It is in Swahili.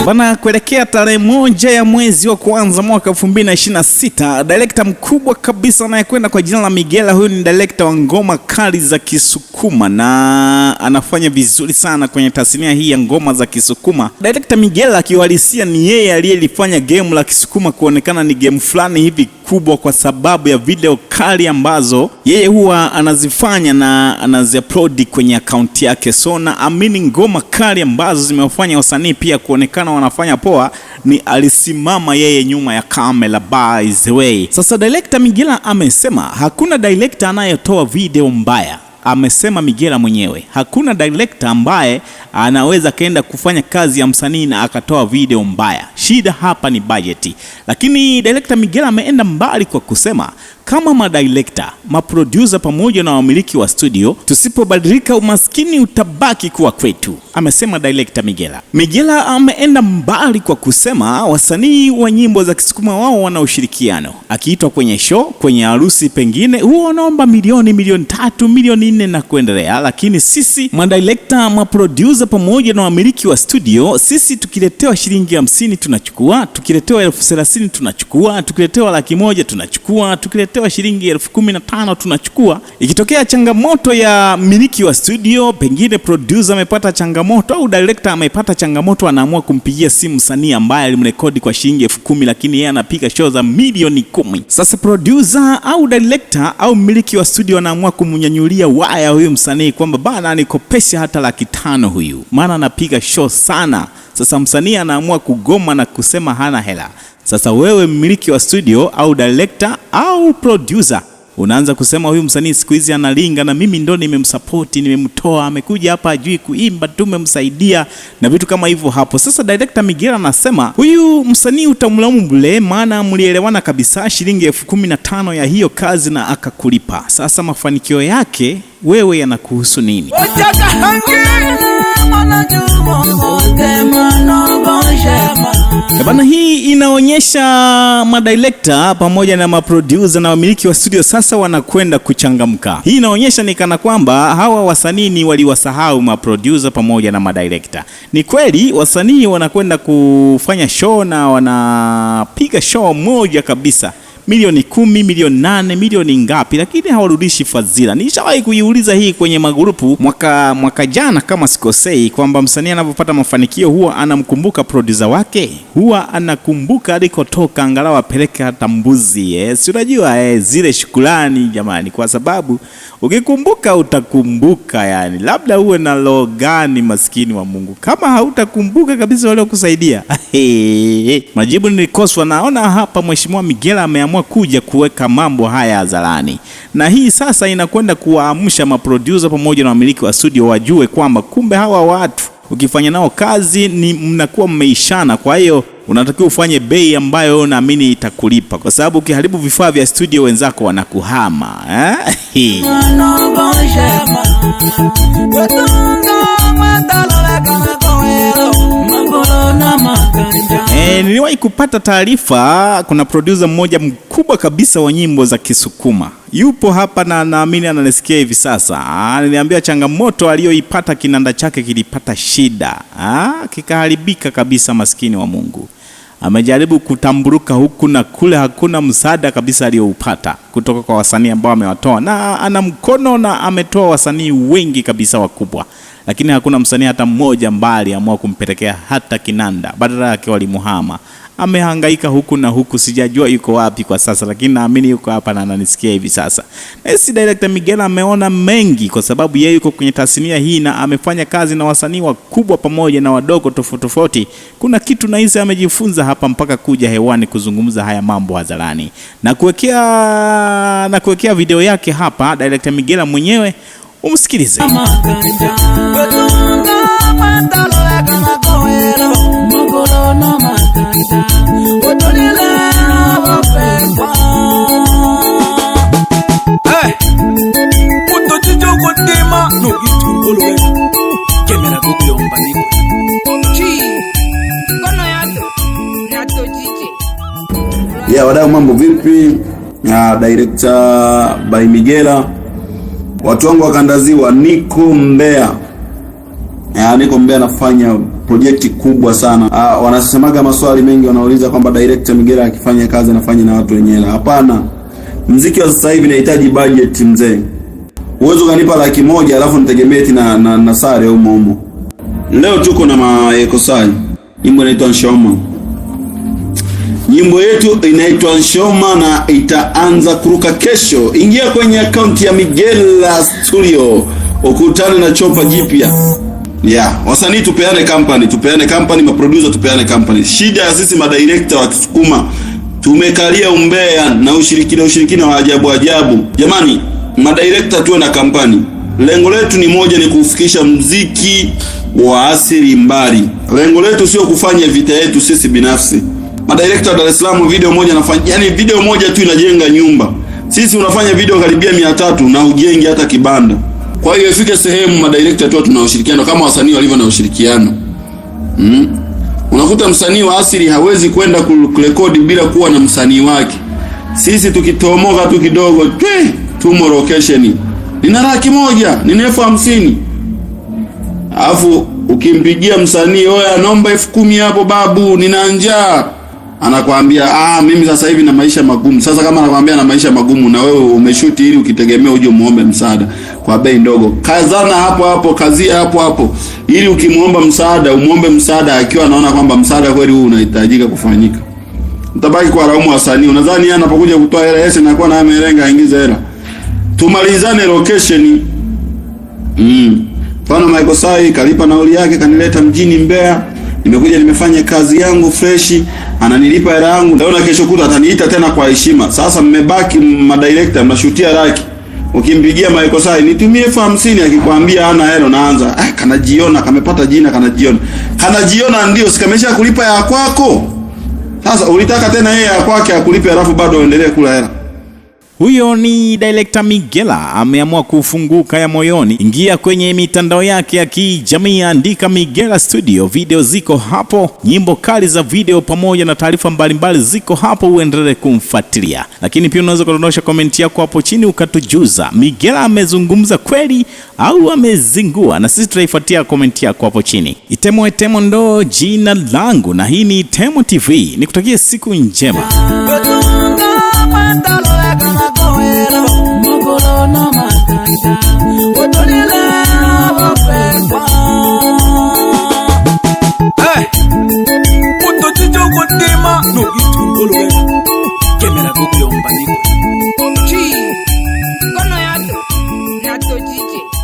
Bana, kuelekea tarehe 1 ya mwezi wa kwanza mwaka 2026, director mkubwa kabisa anayekwenda kwa jina la Migela. Huyu ni director wa ngoma kali za Kisukuma na anafanya vizuri sana kwenye tasnia hii ya ngoma za Kisukuma. Director Migela kiuhalisia ni yeye aliyelifanya game la Kisukuma kuonekana ni game fulani hivi kubwa kwa sababu ya video kali ambazo yeye huwa anazifanya na anaziupload kwenye account yake. So na amini ngoma kali ambazo zimewafanya wasanii pia kuonekana wanafanya poa ni alisimama yeye nyuma ya kamera by the way. Sasa director Migela amesema hakuna director anayetoa video mbaya. Amesema Migela mwenyewe hakuna director ambaye anaweza kaenda kufanya kazi ya msanii na akatoa video mbaya. Shida hapa ni budget. Lakini director Migela ameenda mbali kwa kusema kama madirector, maproducer pamoja na wamiliki wa studio tusipobadilika umaskini utabaki kuwa kwetu, amesema director Migela. Migela ameenda mbali kwa kusema wasanii wa nyimbo za Kisukuma wao wana ushirikiano. Akiitwa kwenye show, kwenye harusi pengine huwa wanaomba milioni 3, milioni 4 na kuendelea, lakini sisi madirector, maproducer pamoja na wamiliki wa studio, sisi tukiletewa shilingi 50 tunachukua, tukiletewa 30,000 tunachukua, tukiletewa 100,000 tunachukua, tukiletewa shilingi 15,000 tunachukua. Ikitokea changamoto ya miliki wa studio, pengine producer amepata changamoto au director amepata changamoto, anaamua kumpigia simu msanii ambaye alimrekodi kwa shilingi 10,000 lakini yeye anapiga show za milioni 10. Sasa producer au director au miliki wa studio anaamua kumnyanyulia waya huyu msanii kwamba bana nikopesha hata 500,000 huyu, maana anapiga show sana. Sasa msanii anaamua kugoma na kusema hana hela. Sasa wewe mmiliki wa studio au director au producer unaanza kusema huyu msanii siku hizi analinga na mimi ndo nimemsupport, nimemtoa, amekuja hapa ajui kuimba, tumemsaidia na vitu kama hivyo hapo. Sasa director Migela anasema huyu msanii utamlaumu bure, maana mlielewana kabisa shilingi 15,000 ya hiyo kazi na akakulipa. Sasa mafanikio yake wewe yanakuhusu nini? Bana, hii inaonyesha madirector pamoja na maproducer na wamiliki wa studio sasa wanakwenda kuchangamka. Hii inaonyesha ni kana kwamba hawa wasanii ni waliwasahau maproducer pamoja na madirector. Ni kweli wasanii wanakwenda kufanya show na wanapiga show moja kabisa milioni 10, milioni 8, milioni ngapi, lakini hawarudishi fadhila. Nishawahi kuiuliza hii kwenye magrupu mwaka jana kama sikosei, kwamba msanii anapopata mafanikio huwa anamkumbuka producer wake, huwa anakumbuka alikotoka, angalau apeleke hata mbuzi. Si unajua zile shukrani jamani, kwa sababu ukikumbuka utakumbuka, yani labda uwe na roho gani maskini wa Mungu kama hautakumbuka kabisa wale kusaidia. Majibu nilikoswa. Naona hapa Mheshimiwa Migela ameamua kuja kuweka mambo haya hadharani, na hii sasa inakwenda kuwaamsha maproducer pamoja na wamiliki wa studio wajue kwamba kumbe hawa watu ukifanya nao kazi ni mnakuwa mmeishana. Kwa hiyo unatakiwa ufanye bei ambayo naamini itakulipa, kwa sababu ukiharibu vifaa vya studio wenzako wanakuhama. Niliwahi kupata taarifa, kuna producer mmoja mkubwa kabisa wa nyimbo za Kisukuma yupo hapa na naamini ananisikia hivi sasa. Niliambia changamoto aliyoipata, kinanda chake kilipata shida, kikaharibika kabisa, maskini wa Mungu. Amejaribu kutamburuka huku na kule, hakuna msaada kabisa aliyoupata kutoka kwa wasanii ambao amewatoa, na ana mkono na ametoa wasanii wengi kabisa wakubwa, lakini hakuna msanii hata mmoja mbali amua kumpelekea hata kinanda, badala yake walimuhama. Amehangaika huku na huku, sijajua yuko wapi kwa sasa, lakini naamini yuko hapa na ananisikia hivi sasa. Nesi director Migela ameona mengi kwa sababu yeye yuko kwenye tasnia hii na amefanya kazi na wasanii wakubwa pamoja na wadogo tofauti. Kuna kitu na hisi amejifunza hapa mpaka kuja hewani kuzungumza haya mambo hadharani na kuwekea video yake hapa director Migela mwenyewe. Umsikilize. Wadau, mambo vipi? Director by Migela, watu wangu wakandaziwa, niko Mbeya. Niko Mbeya nafanya project kubwa sana. Wanasemaga maswali mengi, wanauliza kwamba director Migela akifanya kazi anafanya na watu wenye hela. Hapana. Muziki wa sasa hivi unahitaji budget mzee. Uwezo kanipa 100,000 alafu nitegemee na sare au momo. Leo tuko na Maekosai. Nyimbo inaitwa Nshoma. Nyimbo yetu inaitwa Nshoma na itaanza kuruka kesho. Ingia kwenye account ya Migela Studio, ukutane na chopa jipya. Wasanii tupeane company, maproducer tupeane company. Shida ya sisi madirector wa Kisukuma, tumekalia umbea na ushirikina wa ajabu. Jamani, madirector tuwe na company. Lengo letu ni moja, ni kufikisha muziki wa asili mbali. Lengo letu sio kufanya vita yetu sisi binafsi. Madirector wa Dar es Salaam video moja anafanya, yani video moja tu inajenga nyumba. Sisi unafanya video karibia 300 na ujenge hata kibanda. Kwa hiyo ifike sehemu madirector tu tunaushirikiano kama wasanii walivyo na ushirikiano. Unakuta msanii wa asili hawezi kwenda kurekodi bila kuwa na msanii wake. Sisi tukitomoka tu kidogo, tumo location. Nina 100,000, nina 50,000. Alafu ukimpigia msanii, "Oya, naomba 10,000 hapo babu, nina njaa." Anakuambia, mimi sasa hivi na maisha magumu." Sasa kama anakuambia na maisha magumu na wewe umeshuti ili ukitegemea uje muombe msaada kwa bei ndogo, kazana hapo, kazia hapo ili ukimuomba msaada, umuombe msaada akiwa anaona kwamba msaada kweli huu unahitajika kufanyika. Mtabaki kwa laumu wasanii. Unadhani yeye anapokuja kutoa hela yeye anakuwa na amelenga aingize hela? Tumalizane location. Mfano Maekosai kalipa nauli yake, kanileta mjini Mbeya. Nimekuja nimefanya kazi yangu fresh, ananilipa hela yangu. Leo na kesho kuta ataniita tena kwa heshima. Sasa mmebaki madirector mnashutia raki. Ukimpigia Maekosai nitumie 50,000, akikwambia hana hela naanza, kanajiona kamepata jina, kanajiona ndio sikamesha kulipa ya kwako. Sasa ulitaka tena yeye ya kwake akulipe alafu bado uendelee kula hela. Huyo ni director Migela, ameamua kufunguka ya moyoni. Ingia kwenye mitandao yake ya kijamii, andika Migela Studio, video ziko hapo, nyimbo kali za video pamoja na taarifa mbalimbali ziko hapo, uendelee kumfuatilia. Lakini pia unaweza kudondosha komenti yako hapo chini ukatujuza Migela amezungumza kweli au amezingua, na sisi tutaifuatia komenti yako hapo chini. Itemo ndo jina langu na hii ni Itemo TV. Nikutakie siku njema. No, Kemera Google on Panico. Chi, kono yato, yato chiche.